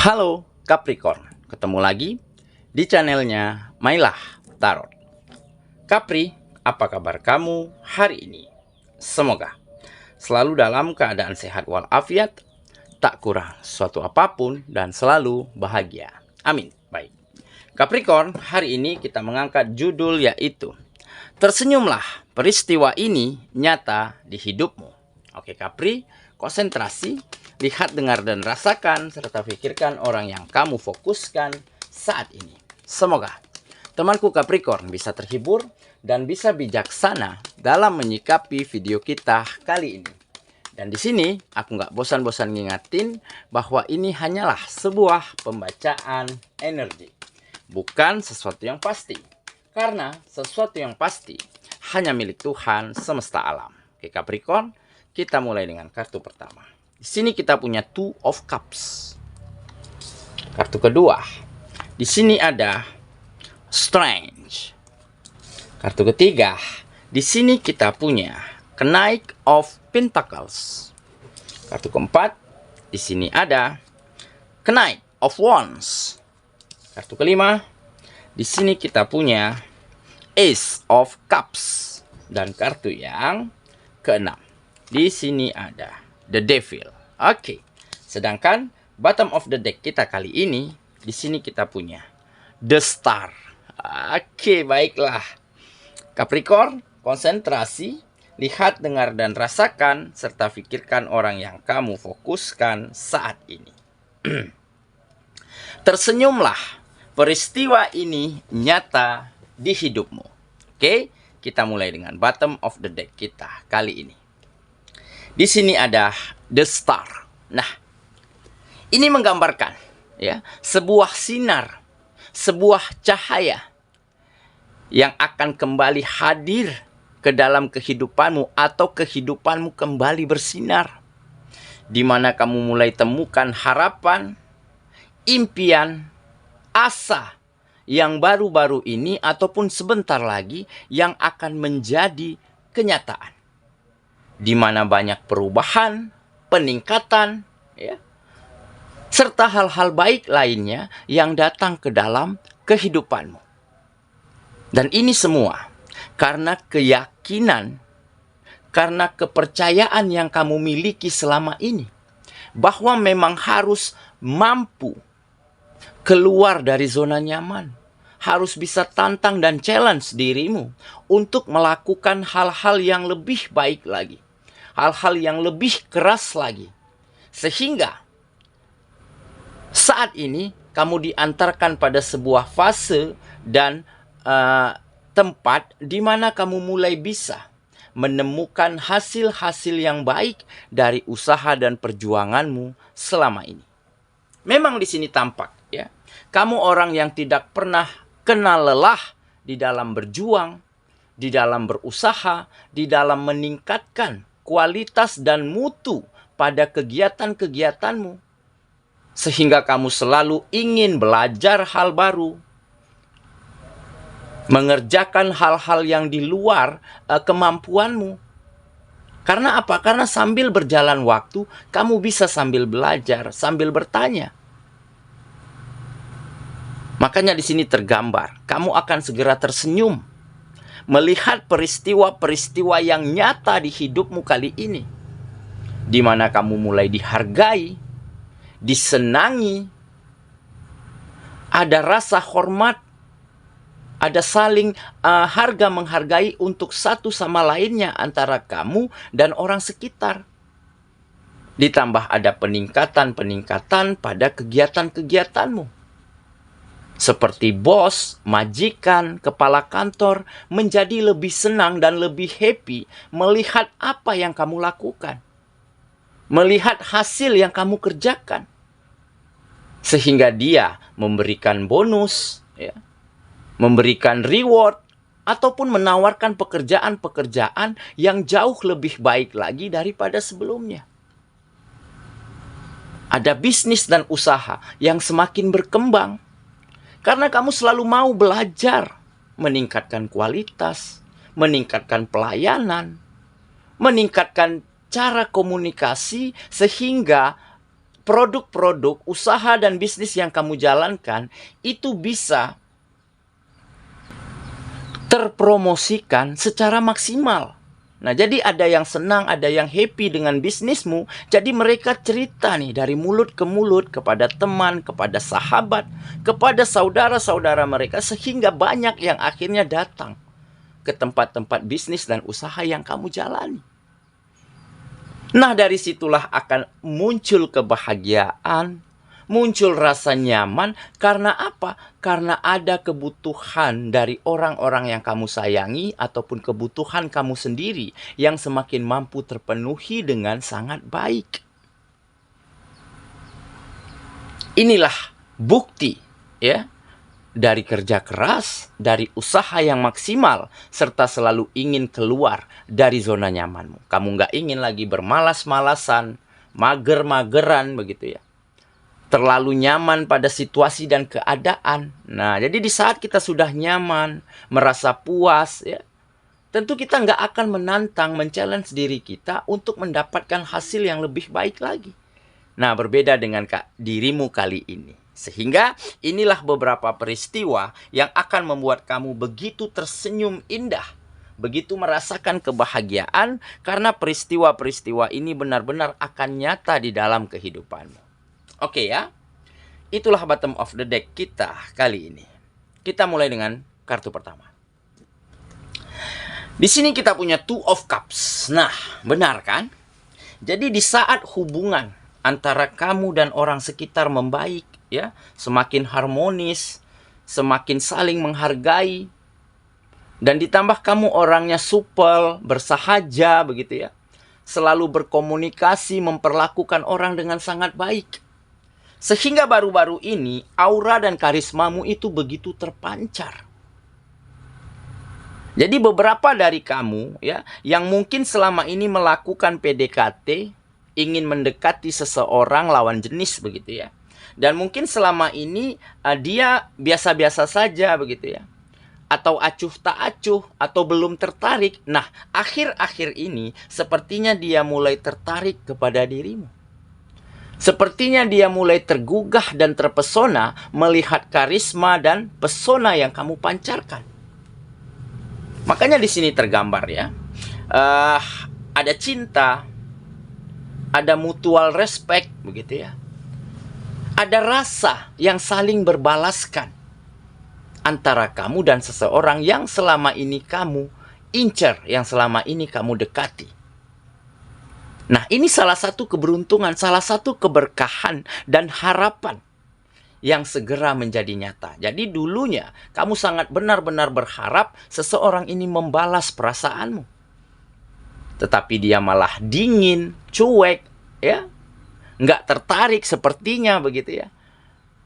Halo Capricorn, ketemu lagi di channelnya Mailah Tarot. Capri, apa kabar kamu hari ini? Semoga selalu dalam keadaan sehat walafiat, tak kurang suatu apapun, dan selalu bahagia. Amin. Baik, Capricorn, hari ini kita mengangkat judul yaitu Tersenyumlah, peristiwa ini nyata di hidupmu. Oke Capri, konsentrasi, lihat, dengar, dan rasakan, serta pikirkan orang yang kamu fokuskan saat ini. Semoga temanku Capricorn bisa terhibur dan bisa bijaksana dalam menyikapi video kita kali ini. Dan di sini aku nggak bosan-bosan ngingatin bahwa ini hanyalah sebuah pembacaan energi, bukan sesuatu yang pasti. Karena sesuatu yang pasti hanya milik Tuhan semesta alam. Oke Capricorn, kita mulai dengan kartu pertama. Di sini kita punya Two of Cups. Kartu kedua. Di sini ada Strange. Kartu ketiga. Di sini kita punya Knight of Pentacles. Kartu keempat. Di sini ada Knight of Wands. Kartu kelima. Di sini kita punya Ace of Cups. Dan kartu yang keenam. Di sini ada The Devil. Oke. Sedangkan bottom of the deck kita kali ini, di sini kita punya The Star. Oke, baiklah. Capricorn, konsentrasi, lihat, dengar, dan rasakan, serta pikirkan orang yang kamu fokuskan saat ini. Tersenyumlah, peristiwa ini nyata di hidupmu. Oke, kita mulai dengan bottom of the deck kita kali ini. Di sini ada The Star. Nah, ini menggambarkan ya, sebuah sinar, sebuah cahaya yang akan kembali hadir ke dalam kehidupanmu, atau kehidupanmu kembali bersinar, di mana kamu mulai temukan harapan, impian, asa yang baru-baru ini ataupun sebentar lagi yang akan menjadi kenyataan, di mana banyak perubahan, peningkatan, ya, serta hal-hal baik lainnya yang datang ke dalam kehidupanmu. Dan ini semua karena keyakinan, karena kepercayaan yang kamu miliki selama ini, bahwa memang harus mampu keluar dari zona nyaman, harus bisa tantang dan challenge dirimu untuk melakukan hal-hal yang lebih baik lagi, hal-hal yang lebih keras lagi. Sehingga saat ini kamu diantarkan pada sebuah fase dan tempat di mana kamu mulai bisa menemukan hasil-hasil yang baik dari usaha dan perjuanganmu selama ini. Memang di sini tampak ya, kamu orang yang tidak pernah kenal lelah di dalam berjuang, di dalam berusaha, di dalam meningkatkan kualitas dan mutu pada kegiatan-kegiatanmu, sehingga kamu selalu ingin belajar hal baru, mengerjakan hal-hal yang di luar kemampuanmu. Karena apa? Karena sambil berjalan waktu, kamu bisa sambil belajar, sambil bertanya. Makanya di sini tergambar, kamu akan segera tersenyum melihat peristiwa-peristiwa yang nyata di hidupmu kali ini, di mana kamu mulai dihargai, disenangi, ada rasa hormat, ada saling harga menghargai untuk satu sama lainnya antara kamu dan orang sekitar. Ditambah ada peningkatan-peningkatan pada kegiatan-kegiatanmu. Seperti bos, majikan, kepala kantor menjadi lebih senang dan lebih happy melihat apa yang kamu lakukan, melihat hasil yang kamu kerjakan, sehingga dia memberikan bonus, ya, memberikan reward, ataupun menawarkan pekerjaan-pekerjaan yang jauh lebih baik lagi daripada sebelumnya. Ada bisnis dan usaha yang semakin berkembang, karena kamu selalu mau belajar, meningkatkan kualitas, meningkatkan pelayanan, meningkatkan cara komunikasi, sehingga produk-produk, usaha dan bisnis yang kamu jalankan itu bisa terpromosikan secara maksimal. Nah, jadi ada yang senang, ada yang happy dengan bisnismu. Jadi mereka cerita nih dari mulut ke mulut kepada teman, kepada sahabat, kepada saudara-saudara mereka, sehingga banyak yang akhirnya datang ke tempat-tempat bisnis dan usaha yang kamu jalani. Nah, dari situlah akan muncul kebahagiaan, muncul rasa nyaman. Karena apa? Karena ada kebutuhan dari orang-orang yang kamu sayangi ataupun kebutuhan kamu sendiri yang semakin mampu terpenuhi dengan sangat baik. Inilah bukti ya dari kerja keras, dari usaha yang maksimal, serta selalu ingin keluar dari zona nyamanmu. Kamu nggak ingin lagi bermalas-malasan, mager-mageran begitu ya. Terlalu nyaman pada situasi dan keadaan. Nah, jadi di saat kita sudah nyaman, merasa puas, ya, tentu kita nggak akan menantang, men-challenge diri kita untuk mendapatkan hasil yang lebih baik lagi. Nah, berbeda dengan dirimu kali ini. Sehingga inilah beberapa peristiwa yang akan membuat kamu begitu tersenyum indah, begitu merasakan kebahagiaan, karena peristiwa-peristiwa ini benar-benar akan nyata di dalam kehidupanmu. Oke ya, itulah bottom of the deck kita kali ini. Kita mulai dengan kartu pertama. Di sini kita punya Two of Cups. Nah, benar kan? Jadi di saat hubungan antara kamu dan orang sekitar membaik, ya, semakin harmonis, semakin saling menghargai, dan ditambah kamu orangnya supel, bersahaja begitu ya, selalu berkomunikasi, memperlakukan orang dengan sangat baik. Sehingga baru-baru ini aura dan karismamu itu begitu terpancar. Jadi beberapa dari kamu ya yang mungkin selama ini melakukan PDKT, ingin mendekati seseorang lawan jenis begitu ya. Dan mungkin selama ini dia biasa-biasa saja begitu ya. Atau acuh tak acuh, atau belum tertarik. Nah, akhir-akhir ini sepertinya dia mulai tertarik kepada dirimu. Sepertinya dia mulai tergugah dan terpesona melihat karisma dan pesona yang kamu pancarkan. Makanya di sini tergambar ya, ada cinta, ada mutual respect begitu ya. Ada rasa yang saling berbalaskan antara kamu dan seseorang yang selama ini kamu incer, yang selama ini kamu dekati. Nah, ini salah satu keberuntungan, salah satu keberkahan dan harapan yang segera menjadi nyata. Jadi dulunya kamu sangat benar-benar berharap seseorang ini membalas perasaanmu. Tetapi dia malah dingin, cuek, ya, nggak tertarik sepertinya begitu ya.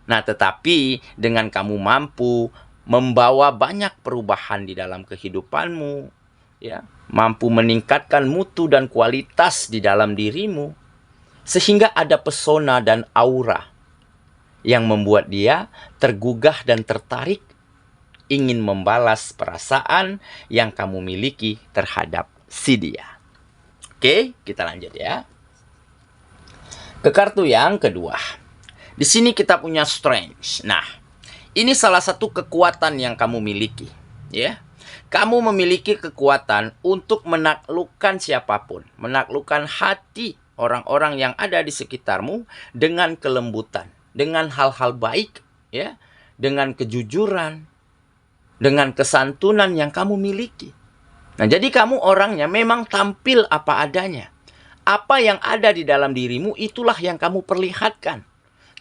Nah, tetapi dengan kamu mampu membawa banyak perubahan di dalam kehidupanmu, ya, mampu meningkatkan mutu dan kualitas di dalam dirimu, sehingga ada pesona dan aura yang membuat dia tergugah dan tertarik, ingin membalas perasaan yang kamu miliki terhadap si dia. Oke, kita lanjut ya. Ke kartu yang kedua. Di sini kita punya Strength. Nah, ini salah satu kekuatan yang kamu miliki, ya. Kamu memiliki kekuatan untuk menaklukkan siapapun, menaklukkan hati orang-orang yang ada di sekitarmu dengan kelembutan, dengan hal-hal baik, ya, dengan kejujuran, dengan kesantunan yang kamu miliki. Nah, jadi kamu orangnya memang tampil apa adanya. Apa yang ada di dalam dirimu itulah yang kamu perlihatkan,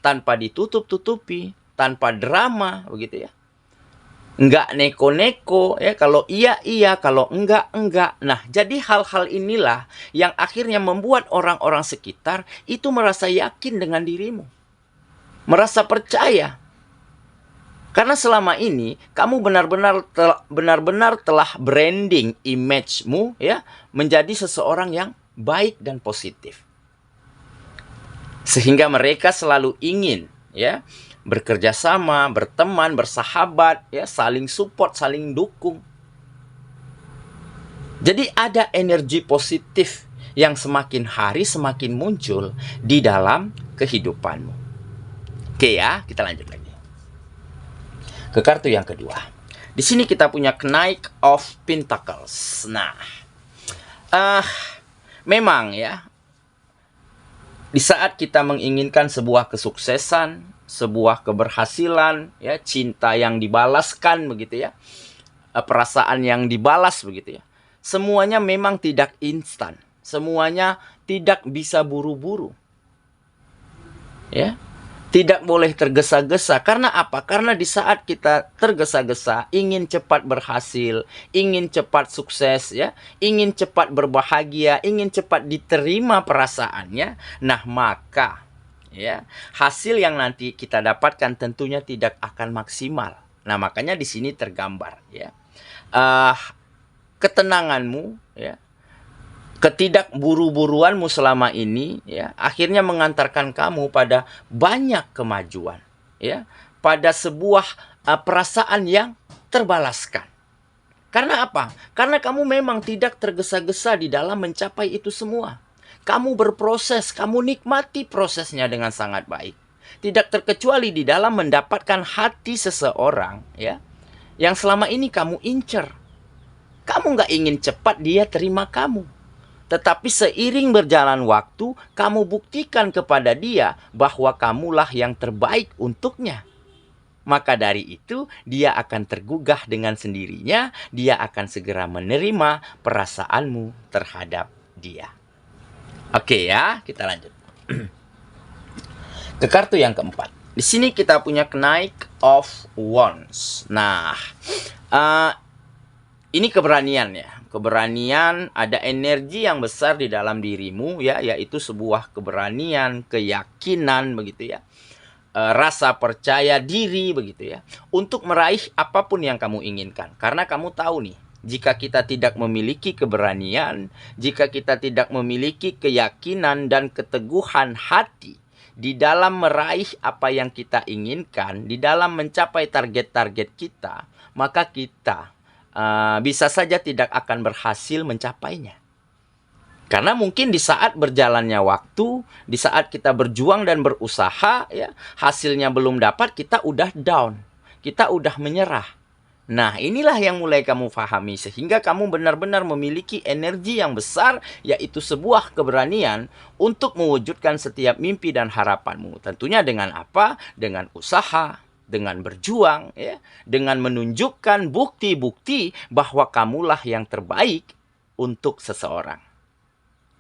tanpa ditutup-tutupi, tanpa drama, begitu ya. Enggak neko-neko ya, kalau iya, kalau enggak. Nah, jadi hal-hal inilah yang akhirnya membuat orang-orang sekitar itu merasa yakin dengan dirimu. Merasa percaya. Karena selama ini kamu benar-benar telah branding image-mu ya menjadi seseorang yang baik dan positif. Sehingga mereka selalu ingin ya bekerja sama, berteman, bersahabat, ya, saling support, saling dukung. Jadi ada energi positif yang semakin hari semakin muncul di dalam kehidupanmu. Oke ya, kita lanjut lagi. Ke kartu yang kedua. Di sini kita punya Knight of Pentacles. Nah, memang ya, di saat kita menginginkan sebuah kesuksesan, sebuah keberhasilan, ya, cinta yang dibalaskan begitu ya, perasaan yang dibalas begitu ya. Semuanya memang tidak instan. Semuanya tidak bisa buru-buru. Ya. Tidak boleh tergesa-gesa. Karena apa? Karena di saat kita tergesa-gesa, ingin cepat berhasil, ingin cepat sukses, ya, ingin cepat berbahagia, ingin cepat diterima perasaannya, nah maka ya, hasil yang nanti kita dapatkan tentunya tidak akan maksimal. Nah, makanya di sini tergambar ya. Ketenanganmu ya, ketidakburu-buruanmu selama ini ya, akhirnya mengantarkan kamu pada banyak kemajuan ya, pada sebuah perasaan yang terbalaskan. Karena apa? Karena kamu memang tidak tergesa-gesa di dalam mencapai itu semua. Kamu berproses, kamu nikmati prosesnya dengan sangat baik. Tidak terkecuali di dalam mendapatkan hati seseorang ya, yang selama ini kamu incer. Kamu nggak ingin cepat dia terima kamu. Tetapi seiring berjalan waktu, kamu buktikan kepada dia bahwa kamulah yang terbaik untuknya. Maka dari itu, dia akan tergugah dengan sendirinya. Dia akan segera menerima perasaanmu terhadap dia. Oke ya, kita lanjut. Ke kartu yang keempat. Di sini kita punya Knight of Wands. Nah, ini keberanian ya. Keberanian, ada energi yang besar di dalam dirimu ya, yaitu sebuah keberanian, keyakinan begitu ya, rasa percaya diri begitu ya, untuk meraih apapun yang kamu inginkan. Karena kamu tahu nih, jika kita tidak memiliki keberanian, jika kita tidak memiliki keyakinan dan keteguhan hati di dalam meraih apa yang kita inginkan, di dalam mencapai target-target kita, maka kita bisa saja tidak akan berhasil mencapainya. Karena mungkin di saat berjalannya waktu, di saat kita berjuang dan berusaha, ya, hasilnya belum dapat, kita udah down, kita udah menyerah. Nah, inilah yang mulai kamu pahami, sehingga kamu benar-benar memiliki energi yang besar, yaitu sebuah keberanian untuk mewujudkan setiap mimpi dan harapanmu. Tentunya dengan apa? Dengan usaha, dengan berjuang, ya, dengan menunjukkan bukti-bukti bahwa kamulah yang terbaik untuk seseorang.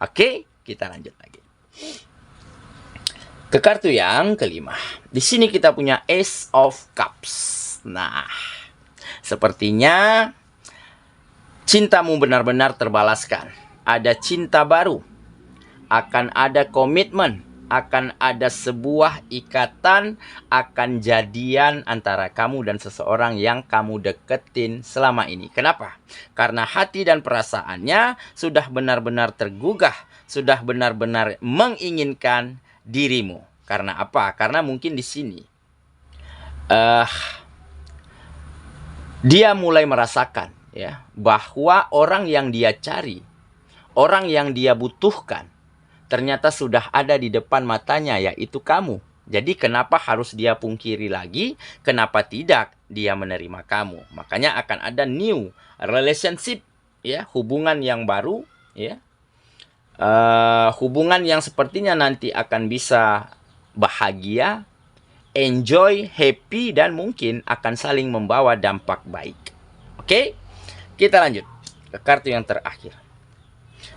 Oke, kita lanjut lagi. Ke kartu yang kelima. Di sini kita punya Ace of Cups. Nah, sepertinya cintamu benar-benar terbalaskan. Ada cinta baru. Akan ada komitmen. Akan ada sebuah ikatan, akan jadian antara kamu dan seseorang yang kamu deketin selama ini. Kenapa? Karena hati dan perasaannya sudah benar-benar tergugah, sudah benar-benar menginginkan dirimu. Karena apa? Karena mungkin di sini dia mulai merasakan ya, bahwa orang yang dia cari, orang yang dia butuhkan, ternyata sudah ada di depan matanya, yaitu kamu. Jadi kenapa harus dia pungkiri lagi? Kenapa tidak dia menerima kamu? Makanya akan ada new relationship ya, hubungan yang baru ya. Hubungan yang sepertinya nanti akan bisa bahagia, enjoy, happy, dan mungkin akan saling membawa dampak baik. Oke? Kita lanjut ke kartu yang terakhir.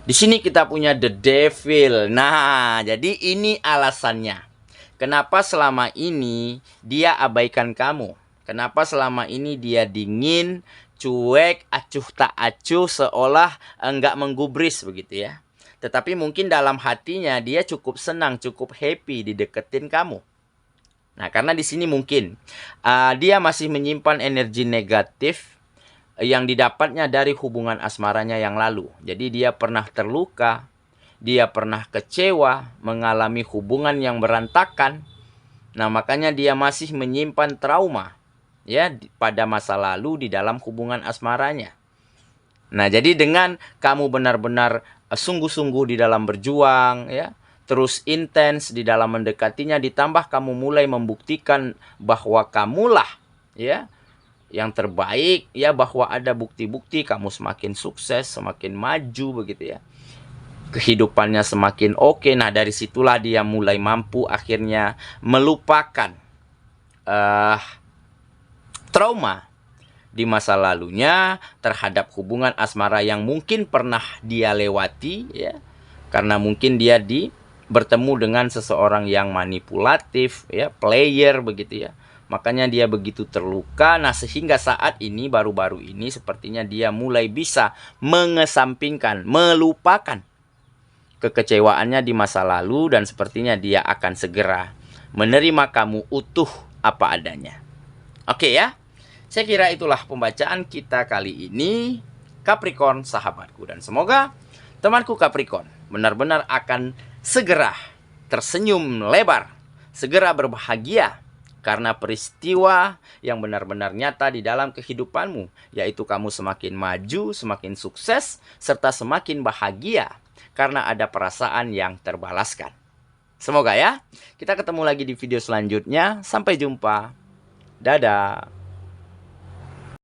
Di sini kita punya The Devil. Nah, jadi ini alasannya. Kenapa selama ini dia abaikan kamu? Kenapa selama ini dia dingin, cuek, acuh tak acuh, seolah enggak menggubris begitu ya. Tetapi mungkin dalam hatinya dia cukup senang, cukup happy dideketin kamu. Nah, karena di sini mungkin dia masih menyimpan energi negatif yang didapatnya dari hubungan asmaranya yang lalu. Jadi dia pernah terluka, dia pernah kecewa, mengalami hubungan yang berantakan. Nah, makanya dia masih menyimpan trauma ya pada masa lalu di dalam hubungan asmaranya. Nah, jadi dengan kamu benar-benar sungguh-sungguh di dalam berjuang, ya, terus intens di dalam mendekatinya, ditambah kamu mulai membuktikan bahwa kamulah, ya, yang terbaik, ya, bahwa ada bukti-bukti kamu semakin sukses, semakin maju begitu ya. Kehidupannya semakin oke. Nah, dari situlah dia mulai mampu akhirnya melupakan trauma di masa lalunya terhadap hubungan asmara yang mungkin pernah dia lewati, ya. Karena mungkin dia bertemu dengan seseorang yang manipulatif, ya, player begitu ya. Makanya dia begitu terluka. Nah, sehingga saat ini, baru-baru ini, sepertinya dia mulai bisa mengesampingkan, melupakan kekecewaannya di masa lalu. Dan sepertinya dia akan segera menerima kamu utuh apa adanya. Oke ya, saya kira itulah pembacaan kita kali ini, Capricorn sahabatku. Dan semoga temanku Capricorn benar-benar akan segera tersenyum lebar, segera berbahagia karena peristiwa yang benar-benar nyata di dalam kehidupanmu, yaitu kamu semakin maju, semakin sukses, serta semakin bahagia karena ada perasaan yang terbalaskan. Semoga ya. Kita ketemu lagi di video selanjutnya. Sampai jumpa. Dadah.